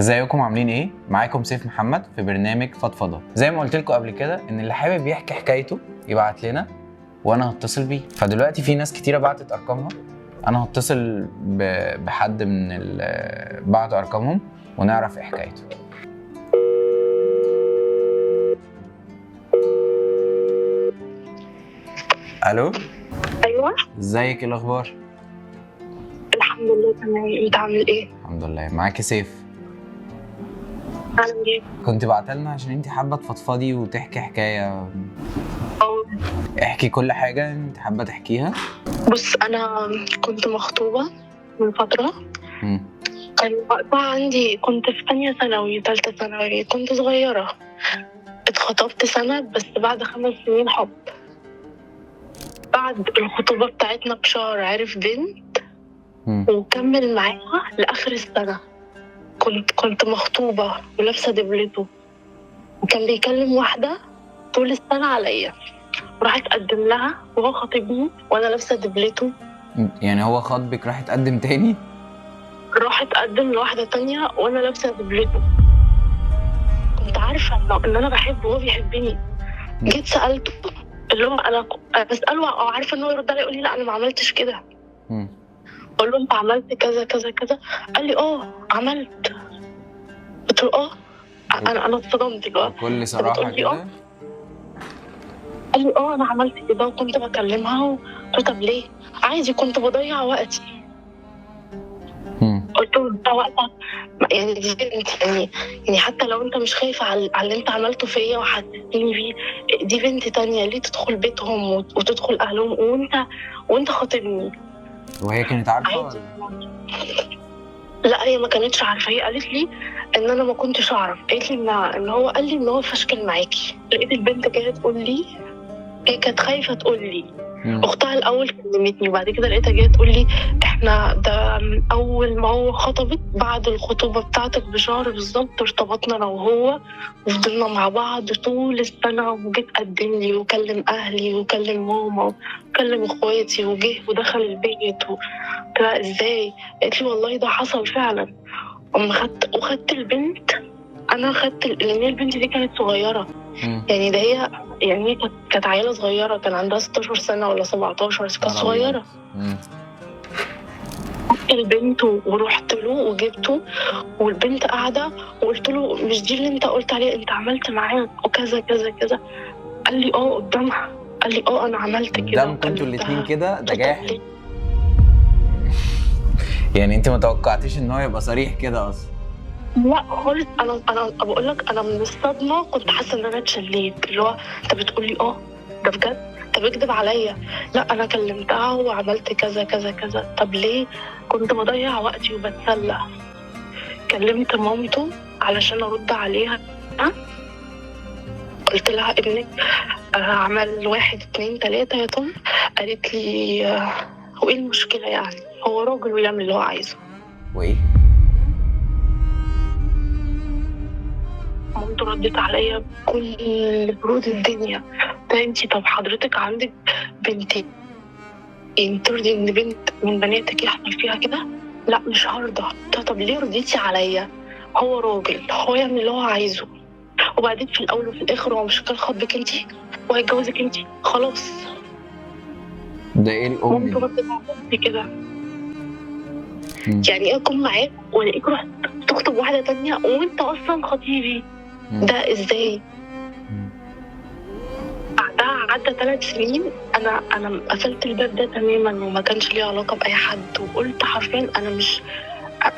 ازيكم عاملين ايه؟ معاكم سيف محمد في برنامج فضفضة. زي ما قلت لكم قبل كده ان اللي حابب يحكي حكايته يبعت لنا وانا هتصل بيه. فدلوقتي في ناس كتيرة بعتت ارقامها، انا هتصل بحد من بعت ارقامهم ونعرف ايه حكايته. الو، ايوه، ازيك؟ ايه الاخبار؟ الحمد لله تمام. انت عامل ايه؟ الحمد لله. معاكي سيف. عامل ايه؟ كنت بعتلنا عشان انت حابة تفضفضي وتحكي حكاية. احكي كل حاجة انت حابة تحكيها. بص، انا كنت مخطوبه من فتره. كان وقتها كنت في تانية ثانوي تالتة ثانوي، كنت صغيره. اتخطبت سنه بس بعد 5 سنين حب. بعد الخطوبه بتاعتنا بشهر عرف بنت وكمل معاها لاخر السنه. كنت مخطوبه ولابسه دبلته، وكان بيكلم واحده طول السنه عليا. راح اتقدم لها وهو خاطبني وانا لابسه دبلته. يعني هو خاطبك راح يتقدم تاني؟ راح اتقدم لواحده تانية وانا لابسه دبلته. كنت عارفه ان انا بحبه وهو بيحبني. جيت سالته، اللي هو انا بساله عارفه ان هو يرد علي يقول لي لا انا ما عملتش كده. اقول له انت عملت كذا كذا كذا. قال لي عملت. قلت له انا اتصدمت. اللي هو بكل صراحه كده؟ قال لي انا عملت كده وكنت بكلمها. قلت له طب ليه؟ عادي، كنت بضيع وقتي. قلت له ده وقتك، يعني دي بنت، يعني حتى لو انت مش خايف على اللي انت عملته فيا وحسستني فيه، دي بنت تانية ليه تدخل بيتهم وتدخل اهلهم وانت خاطبني؟ وهي كانت عارفه؟ لا، هي ما كانتش عارفه. هي قالت لي ان انا ما كنتش اعرف. قالت لي ان هو قال لي ان هو فشكل معاكي. لقيت البنت جايه تقول لي، هي كانت خايفه تقول لي. اختها الاول كلمتني وبعد كده لقيتها جايه تقول لي احنا ده اول ما هو خطبت بعد الخطوبه بتاعتك بشهر بالظبط ارتبطنا انا وهو وفضلنا مع بعض طول السنه، وجيت قدم لي وكلم اهلي وكلم ماما وكلم اخواتي وجه ودخل البيت قلت لها ازاي؟ قالت لي والله ده حصل فعلا. خدت البنت. انا خدت لان البنت دي كانت صغيره. يعني ده هي يعني كانت عيله صغيره، كان عندها 16 سنه ولا 17، كانت صغيره. البنت ورحت له وجبته والبنت قاعده وقلت له مش دي اللي انت قلت عليها انت عملت معاها وكذا كذا كذا؟ قال لي قدامها. قال لي انا عملت كده قدام كنتوا الاثنين كده؟ ده جاحد. يعني انت ما توقعتيش ان هو يبقى صريح كده اصلا؟ لا خالص. انا بقول لك، انا من الصدمه كنت حاسه ان انا اتشليت. اللي هو انت بتقول لي ده بجد؟ انت بتكذب عليا؟ لا انا كلمتها وعملت كذا كذا كذا. طب ليه؟ كنت بضيع وقتي وبتسلى. كلمت مامته علشان ارد عليها. قلت لها ابنك عمل 1 2 3 يا طن. قالت لي هو ايه المشكله؟ يعني هو راجل ويعمل اللي هو عايزه. وايه؟ مامته ردت عليا بكل برود الدنيا. انتي طب حضرتك عندك بنتين، ترضي ان بنت من بناتك يحصل فيها كده؟ لا مش هرضى. طب ليه رضيتي عليا؟ هو راجل، هو يعمل اللي هو عايزه. وبعدين في الاول وفي الاخر هو مش كان خاطبك انتي وهيتجوزك انتي؟ خلاص. ده ايه الام مامته ردت عليا كده. يعني ايه اكون معاك والاقيك رحت تخطب واحده تانية وانت اصلا خطيبي؟ ده ازاي؟ بعدها عدى 3 سنين. انا قفلت الباب ده تماما وما كانش ليه علاقه باي حد. وقلت حرفيا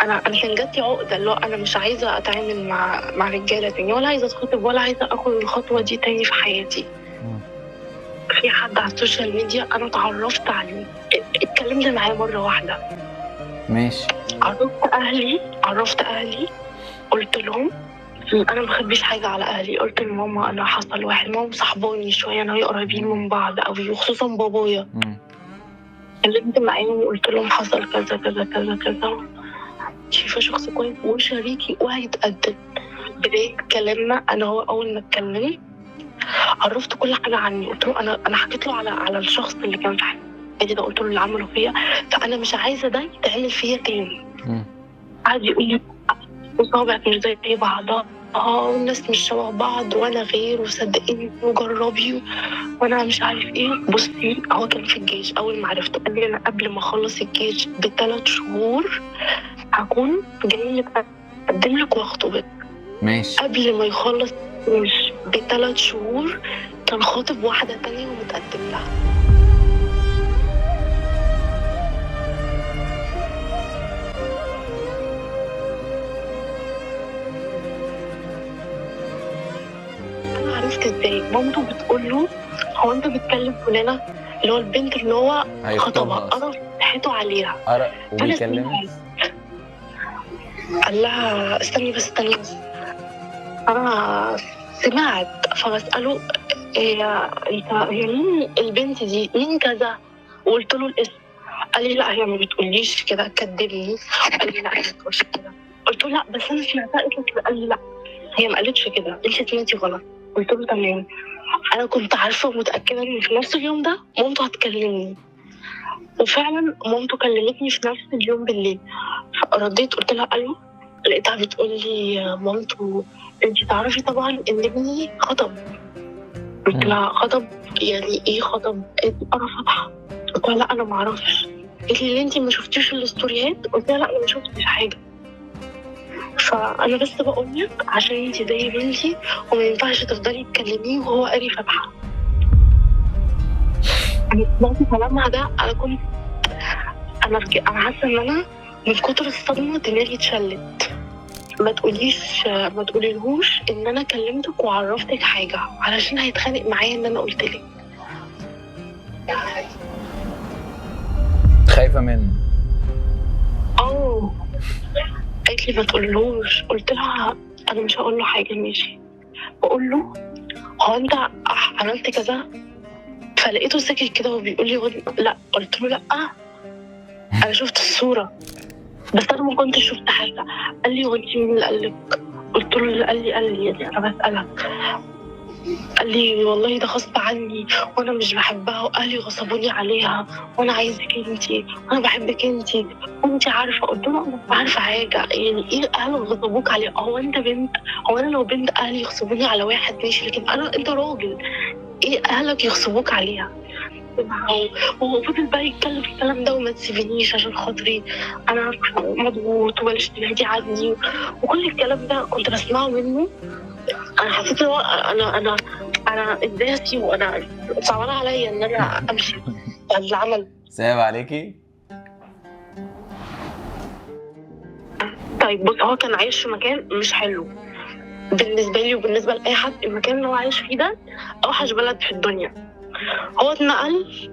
انا كان جاتلي عقده، اللي هو انا مش عايزه اتعامل مع رجاله تاني، ولا عايزه اتخطب، ولا عايزه اخد الخطوه دي تاني في حياتي. في حد على السوشيال ميديا انا اتعرفت عليه، اتكلمت معاه مره واحده. ماشي. عرفت اهلي. قلت لهم انا ما بخبيش حاجه على اهلي. قلت لماما انا حصل واحد، ماما صاحباني شويه، انا قريبين من بعض قوي وخصوصا بابايا. كلمت معاهم وقلت لهم حصل كذا كذا كذا كذا، شايفه شخص كويس وشريكي وهيتقدم. بدايه كلامنا انا هو اول ما اتكلمت عرفت كل حاجه عني. قلت له انا حكيت له على الشخص اللي كان في حياتي ده. قلت له اللي عمله فيا، فانا مش عايزه ده يتعمل فيا تاني. قعد يقول لي وصابعك مش زي بعضها، والناس مش شبه بعض، وانا غير، وصدقيني وجربي، وانا مش عارف ايه. بصي هو كان في الجيش، اول ما عرفته قال لي انا قبل ما اخلص الجيش ب3 شهور هكون جاي لك اقدم لك واخطبك. ماشي. قبل ما يخلص الجيش ب3 شهور كان خاطب واحده تانية ومتقدم لها. انا عرفت ازاي؟ مامته بتقول له هو انت بتكلم فلانه، اللي هو البنت اللي هو خطبها، انا فتحته عليها. وبيكلمك قال لها استني بس انا سمعت، فبساله هي مين البنت دي، مين كذا، وقلت له الاسم. قال لي لا هي ما بتقوليش كده، كدبني. قال لي لا هي ما بتقولش كده. قلت له لا بس انا سمعتها قالت كده. قال لي لا هي ما قالتش كده، انت سمعتي غلط. قلت له تمام. انا كنت عارفه ومتاكده ان في نفس اليوم ده مامته هتكلمني، وفعلا مامته كلمتني في نفس اليوم بالليل. رديت قلت لها الو، لقيتها بتقول لي مامته انت تعرفي طبعا ان ابني خطب. قلت لها خطب يعني ايه خطب؟ قالت لي انا فاتحه. قلت لها لا انا ما اعرفش. قالت لي انت ما شفتيش الاستوريات؟ قلت لها لا انا ما شفتش حاجه. فانا بس بقول لك عشان انت زي بنتي وما ينفعش تفضلي تكلميه وهو قاري فاتحه. انا سمعت كلامها ده، انا حاسه ان انا من كتر الصدمه دماغي اتشلت. ما تقوليلهوش ان انا كلمتك وعرفتك حاجه علشان هيتخانق معايا ان انا قلت لك. خايفه منه؟ قالت لي ما تقولهوش. قلت لها انا مش هقول له حاجه. ماشي. بقول له هو انت عملت كذا؟ فلقيته ساكت كده وبيقول لي لا. قلت له لا انا شفت الصوره بس انا ما كنتش شفت حاجه. قال لي هو انت مين اللي قال لك؟ قلت له اللي قال لي يعني انا بسالك. قال لي والله ده غصب عني وانا مش بحبها، واهلي غصبوني عليها وانا عايزك انتي وانا بحبك انتي وانتي عارفه. قلت له انا مش عارفه حاجه، يعني ايه اهلك غصبوك عليها؟ هو انت بنت؟ هو انا لو بنت اهلي يغصبوني على واحد ماشي، لكن انت راجل ايه اهلك يغصبوك عليها؟ وهو فضل بقى يتكلم في الكلام ده وما تسيبنيش عشان خاطري انا مضغوط وبلاش تبعدي عني، وكل الكلام ده كنت بسمعه منه. انا حسيت ان انا اتضايقت وانا صعبان عليا ان انا امشي بعد العمل. سايب عليكي؟ طيب بص، هو كان عايش في مكان مش حلو بالنسبه لي وبالنسبه لاي حد. المكان اللي هو عايش فيه ده اوحش بلد في الدنيا. هو اتنقل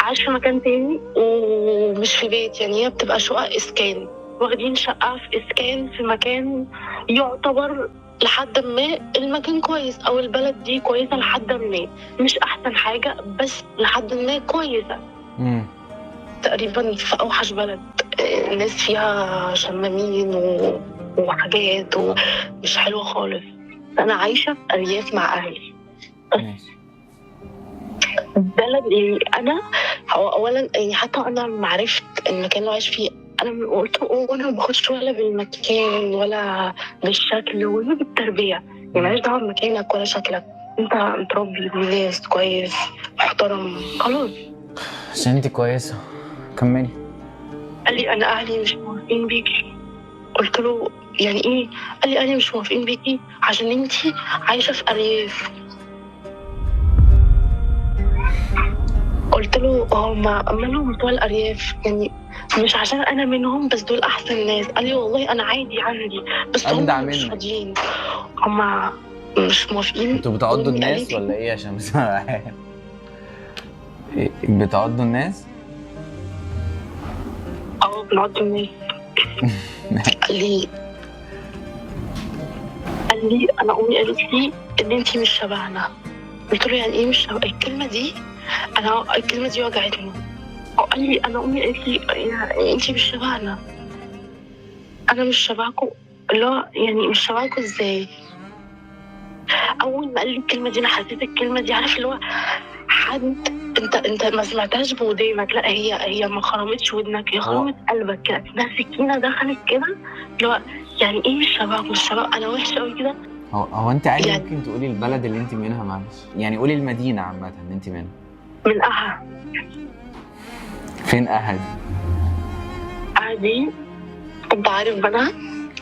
عايش في مكان تاني ومش في بيت، يعني هي بتبقى شقق اسكان، واخدين شقه في اسكان في مكان يعتبر لحد ما المكان كويس او البلد دي كويسه لحد ما، مش احسن حاجه بس لحد ما كويسه. تقريبا في اوحش بلد، الناس فيها شمامين وحاجات ومش حلوه خالص. انا عايشه في ارياف مع اهلي. بلد يعني انا هو اولا يعني حتى انا لما عرفت المكان اللي عايش فيه انا قلت وانا ما باخدش ولا بالمكان ولا بالشكل ولا بالتربيه، يعني ماليش دعوه بمكانك ولا شكلك، انت متربي بناس كويس محترم خلاص عشان انت كويسه. كملي. قال لي انا اهلي مش موافقين بيكي. قلت له يعني ايه؟ قال لي اهلي مش موافقين بيكي عشان انت عايشه في ارياف. قلت له هما مالهم بتوع الارياف؟ يعني مش عشان انا منهم بس دول احسن ناس. قال لي والله انا عادي عندي بس هم مش راضيين، هما مش موافقين. انتوا بتعضوا الناس ولا ايه؟ عشان بس بتعضوا الناس؟ بنعض الناس. قال لي انا امي قالت لي ان انتي مش شبهنا. قلت له يعني ايه مش شبه؟ الكلمه دي وجعتني. قال لي انا امي قالت لي انتي مش شبهنا، انا مش شبهكم. لا يعني مش شبهكم ازاي؟ اول ما قال لي الكلمه دي انا حسيت الكلمه دي، عارف اللي هو حد انت ما سمعتهاش بودانك، لا هي ما خرمتش ودنك، هي خرمت قلبك كده، انها سكينه دخلت كده اللي هو يعني ايه مش شباب؟ انا وحشه قوي كده؟ هو انت عادي يعني ممكن تقولي البلد اللي انت منها، معلش يعني قولي المدينه عامه اللي انت منها. من اها. فين اهل؟ عادي. انت عارف بنها؟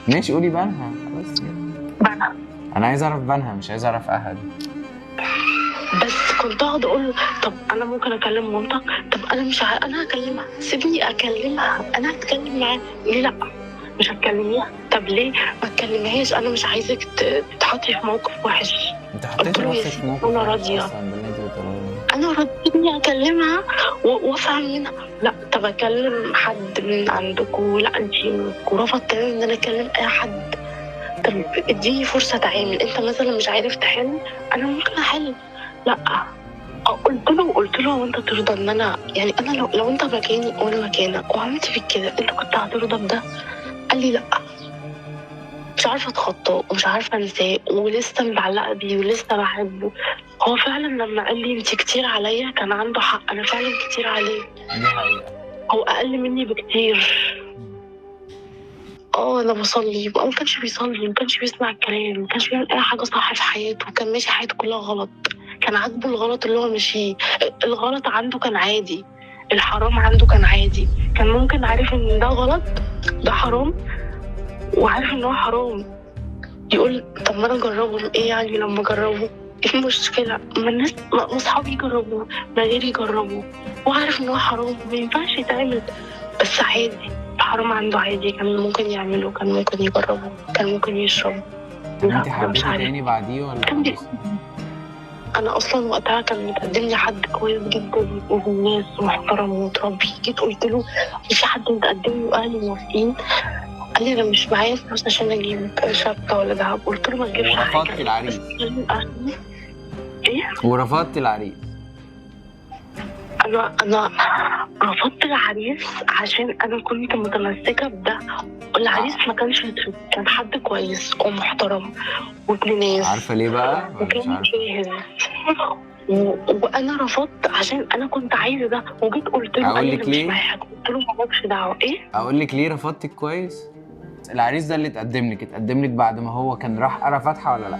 ماشي قولي بنها بس كده. بنها. انا عايز اعرف بنها مش عايز اعرف اهل. بس كنت اقعد اقول له طب انا ممكن اكلم مامتك، طب انا مش انا هكلمها، سيبني اكلمها، انا هتكلم معاها. ليه لا؟ مش هتكلميها؟ طب ليه ما تكلمهاش؟ انا مش عايزك تتحطي في موقف وحش. انت قلت حطيتي له يا نفسك في سيدي موقف انا وحش راضيه، اصلا باللي انت بتقوليه. انا راضيه اكلمها وافهم منها. لا طب اكلم حد من عندكم؟ لا انت ورفض تماما ان انا اكلم اي حد. طب اديني فرصه اتعامل، انت مثلا مش عارف تحل، انا ممكن احل. لا. قلت له وانت ترضى ان انا، يعني انا لو انت مكاني وانا مكانك وعملت فيك كده، انت كنت هترضى بده؟ قال لي لا. مش عارفه اتخطاه ومش عارفه انساه ولسه متعلقه بيه ولسه بحبه. هو فعلا لما قال لي انت كتير عليا كان عنده حق، انا فعلا كتير عليه. دي حقيقه. هو اقل مني بكتير. انا بصلي، ما كانش بيصلي، ما كانش بيسمع الكلام، ما كانش بيعمل اي حاجه صح في حياته، كان ماشي حياته كلها غلط. كان عاجبه الغلط اللي هو ماشيه. الغلط عنده كان عادي، الحرام عنده كان عادي. كان ممكن عارف ان ده غلط، ده حرام، وعارف ان هو حرام، يقول طب ما انا اجربه، ايه يعني لما اجربه؟ ايه المشكله؟ ما الناس، ما اصحابي يجربوا، ما غيري يجربوا، وعارف ان هو حرام ما ينفعش يتعمل، بس عادي. الحرام عنده عادي، كان ممكن يعمله، كان ممكن يجربه، كان ممكن يشرب. طب لا انت انا مش حبيتي عارف. تاني بعديه ولا كان خلاص؟ انا اصلا وقتها كان متقدم لي حد كويس جدا وابن ناس ومحترم ومتربي. جيت قلت له في حد متقدم لي واهلي موافقين. قال لي انا مش معايا فلوس عشان اجيب شبكه ولا دهب. قلت له ما تجيبش حاجه. ورفضتي العريس؟ ايه؟ ورفضتي العريس؟ انا رفضت العريس عشان انا كنت متمسكه بده. العريس ما كانش يترك، كان حد كويس ومحترم وابن ناس. عارفه ليه بقى ولا مش وكان عارفه؟ جاهز. وانا رفضت عشان انا كنت عايزه ده. وجيت قلت له، أقول قال لي لك انا مش ليه؟ معايا حاجه. قلت له مالكش دعوه. ايه؟ اقول لك ليه رفضتك كويس؟ العريس ده اللي اتقدم لك بعد ما هو كان راح قرا فاتحه ولا لا؟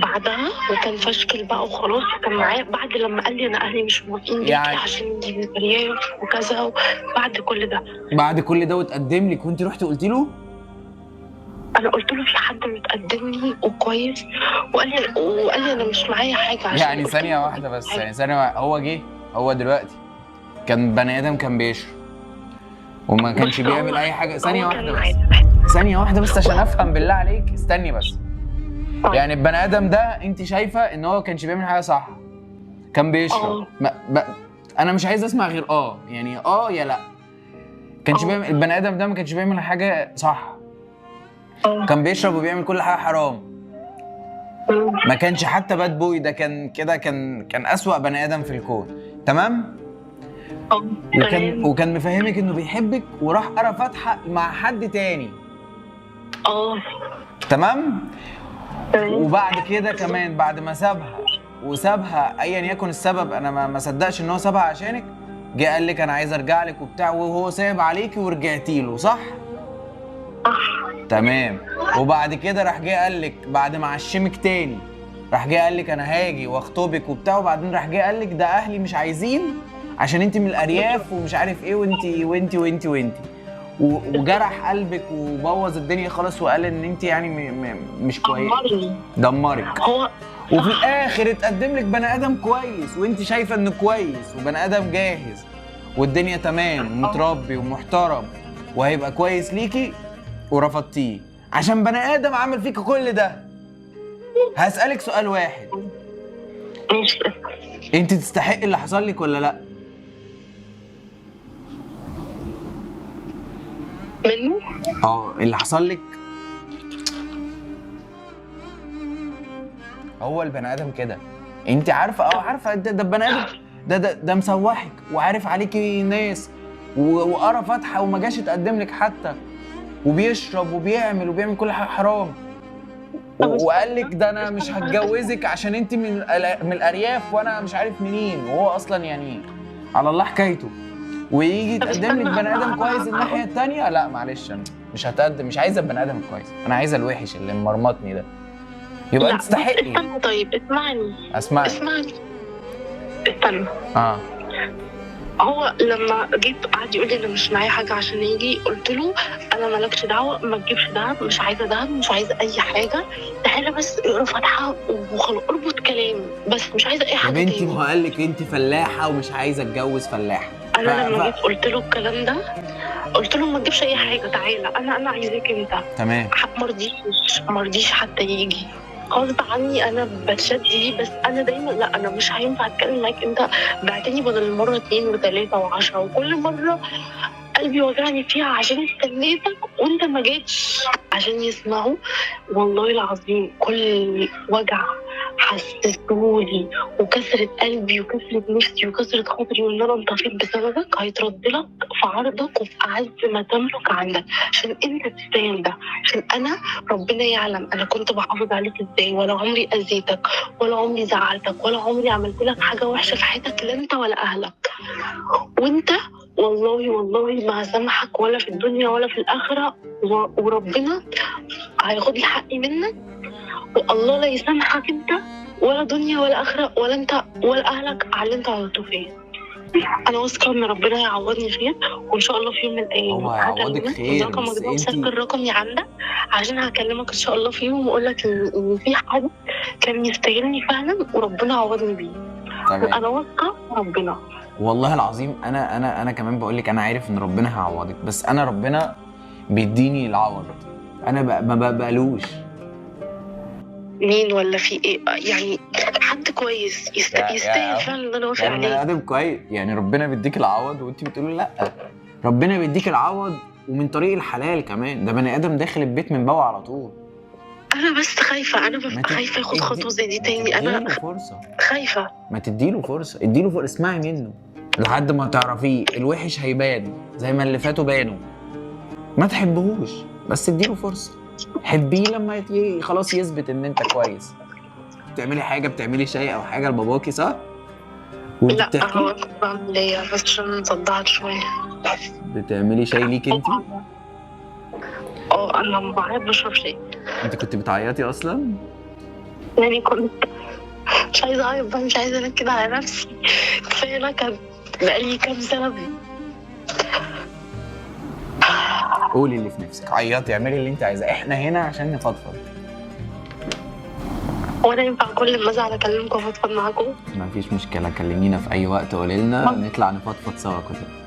بعدها وكان فشكل بقى وخلاص. كان معايا بعد لما قال لي انا اهلي مش موافقين بيكي يعني عشان دي من الارياف وكذا. بعد كل ده، بعد كل ده واتقدم لك وانت رحتي قلتي له؟ انا قلت له في حد متقدم لي وكويس، وقال لي انا مش معايا حاجه عشان. يعني ثانيه واحده بس، يعني ثانيه واحدة. هو جه، هو دلوقتي كان بني ادم كان بيشرب وما كانش بيعمل اي حاجه. ثانيه واحده بس، ثانيه واحده بس عشان افهم بالله عليك، استني بس. يعني البني ادم ده انت شايفه ان هو كانش بيعمل حاجه صح، كان بيشرب. انا مش عايز اسمع غير يعني يا لا. كانش بيعمل البني ادم ده، ما كانش بيعمل حاجه صح، كان بيشرب وبيعمل كل حاجه حرام. ما كانش حتى باد بوي، ده كان كده، كان اسوأ بني ادم في الكون. تمام؟ وكان مفهمك انه بيحبك وراح قرا فاتحه مع حد تاني. تمام؟ وبعد كده كمان بعد ما سابها ايا يكن السبب، انا ما صدقش ان هو سابها عشانك، جه قال لك انا عايز ارجع لك وبتاع، وهو سايب عليكي ورجعتي له، صح؟ تمام. وبعد كده راح جه قال لك بعد ما عشمك تاني، راح جه قال لك انا هاجي واخطبك وبتاع، وبعدين راح جه قال لك ده اهلي مش عايزين عشان انت من الارياف ومش عارف ايه، وانت وجرح قلبك وبوظ الدنيا خالص، وقال ان انت يعني مش كويس. دمرك. وفي الاخر اتقدم لك بني ادم كويس وانت شايفه انه كويس وبني ادم جاهز والدنيا تمام ومتربي ومحترم وهيبقى كويس ليكي، ورفضتيه عشان بني ادم عمل فيك كل ده. هسألك سؤال واحد، انت تستحقي اللي حصل لك ولا لا؟ منه؟ اللي حصل لك. هو البني ادم كده، انت عارفه عارفه ده البني ادم ده مسوحك وعارف عليكي ناس وقرا فاتحه وما جاش يتقدم لك حتى، وبيشرب وبيعمل كل حاجه حرام، وقال لك ده انا مش هتجوزك عشان انت من الارياف وانا مش عارف منين، وهو اصلا يعني على الله حكايته، ويجي يتقدم لك بني ادم كويس الناحيه الثانيه. لا معلش، مش هتقدم، مش عايزه البني ادم الكويس، انا عايزه الوحش اللي مرمطني ده. يبقى لا انت تستحقي. استنى طيب، اسمعني. اسمعي. استنى. هو لما جيت قعد يقول لي انا مش معايا حاجه عشان يجي، قلت له انا مالكش دعوه، ما تجيبش دهب، مش عايزه دهب، مش عايزه اي حاجه، تعالى بس اقرا فاتحه وخلاص، اربط كلام بس، مش عايزه اي حاجه يا تاني. بنتي ما هو قال لك انت فلاحه ومش عايزه اتجوز فلاحه. انا لما جيت قلت له الكلام ده، قلت له ما تجيبش اي حاجه، تعالى انا عايزاك انت. تمام. مرضيش حتى يجي غصب عني، انا بتشد ليه، بس انا دايما لا، انا مش هينفع اتكلم معاك، انت بعتني بدل المره 2 و3 و10، وكل مره قلبي وجعني فيها عشان استنيتك وانت ما جيتش عشان يسمعوا. والله العظيم كل وجع حسستهولي وكسرت قلبي وكسرت نفسي وكسرت خاطري، وان انا انطفيت بسببك هيترد لك في عرضك وفي اعز ما تملك عندك، عشان انت تستاهل ده، عشان انا ربنا يعلم انا كنت بحافظ عليك ازاي، ولا عمري اذيتك ولا عمري زعلتك ولا عمري عملت لك حاجه وحشه في حياتك، لا انت ولا اهلك. وانت والله ما هسامحك ولا في الدنيا ولا في الاخره، وربنا هياخد لي حقي منك، والله لا يسامحك انت ولا دنيا ولا اخره ولا انت ولا اهلك على اللي انت عملته فيا. انا واثقه ان ربنا هيعوضني خير، وان شاء الله في يوم من الايام هو هيعوضك خير، رقمك بس ده انت مسجل رقمي عندك عشان هكلمك ان شاء الله في يوم واقول لك ان في حد كان يستاهلني فعلا وربنا عوضني بيه. تمام. انا واثقه ربنا. والله العظيم انا كمان بقول لك انا عارف ان ربنا هيعوضك، بس انا ربنا بيديني العوض، انا ما بقبلوش. مين ولا في ايه يعني؟ حد كويس يستاهل فعلا ان انا اوافق يعني بني عليه. ادم كويس، يعني ربنا بيديك العوض وانت بتقولي لا. ربنا بيديك العوض ومن طريق الحلال كمان، ده بني ادم داخل البيت من بابه على طول. انا بس خايفه، انا ببقى خايفه اخد خطوه زي دي تاني، انا فرصه. خايفه. ما تديله فرصه، اديله فرصه، اسمعي منه لحد ما تعرفيه. الوحش هيبان زي ما اللي فاتوا بانوا. ما تحبهوش بس اديله فرصه، حبيه لما خلاص يثبت ان انت كويس. بتعملي حاجه، بتعملي شاي او حاجه لباباكي صح؟ لا هو بعمل ايه بس عشان صدعت شويه. بتعملي شاي ليك انت؟ انا لما بعيط بشرب شاي. انت كنت بتعيطي اصلا؟ يعني كنت مش عايزه اعيط بقى، مش عايزه انكد على نفسي، كفايه نكد بقالي كام سنه. قولي اللي في نفسك، عيطي، اعملي اللي انت عايزاه، احنا هنا عشان نفضفض. وانا ينفع كل ما ازعل اكلمكم وافضفض معاكم؟ مفيش مشكله، كلمينا في اي وقت، قولي لنا نطلع نفضفض سوا كلنا.